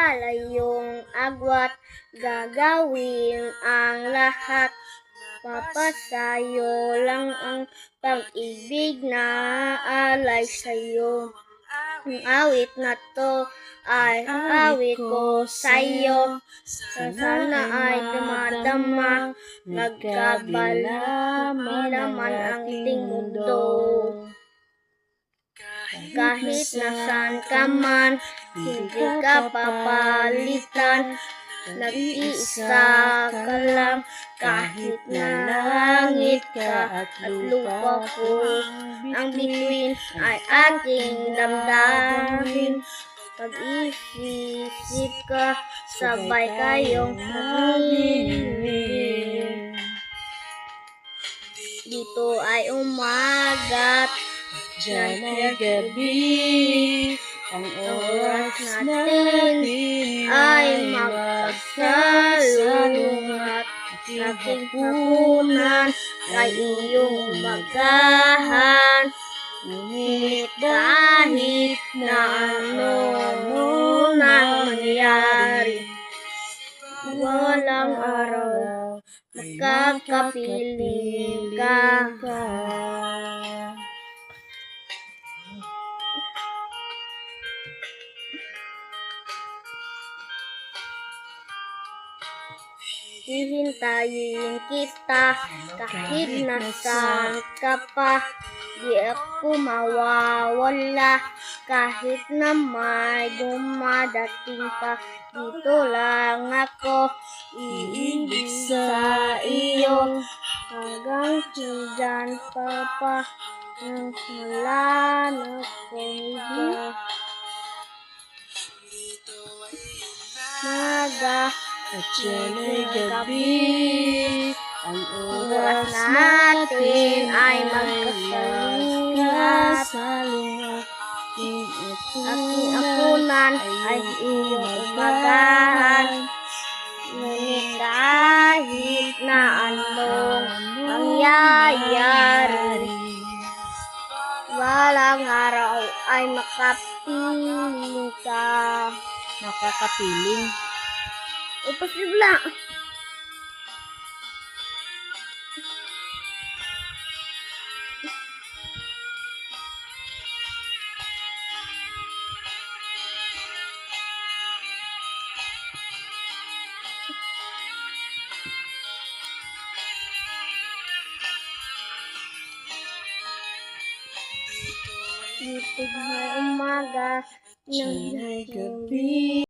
Layong agwat, gagawin ang lahat. Papasayo lang ang pag-ibig na alay sa'yo. Ang awit na to ay awit ko sa'yo. Sana ay dumadama, magkabalaman ang ating mundo. Kahit nasan ka man, hindi ka papalitan. Nag-iisa ka lang, kahit na langit ka at lupa ko. Ang bituin ay aking damdamin. Pag-isip ka, sabay kayong maghihiling. Dito ay umagat, diyan ay gabi. Ang oras natin ay magkasalungat. Aking hapunan ay iyong umagahan. Ngunit kahit na ano nang mangyari, walang araw nakakapiling ka. Hihintayin kita kahit nasaan ka pa. Di ako mawawala kahit na may dumadating pa. Dito lang ako iibig sa iyo hanggang dyan pa nang wala na akong iba. At yan ay gabi, ang oras natin ay magkasalungat. Aking apunan ay iyong umagahan. Ngunit kahit na anong mangyayari, walang araw ay makapiling ka. Nakakapiling. Posible. Dito na umaga, Diyan ay gabi.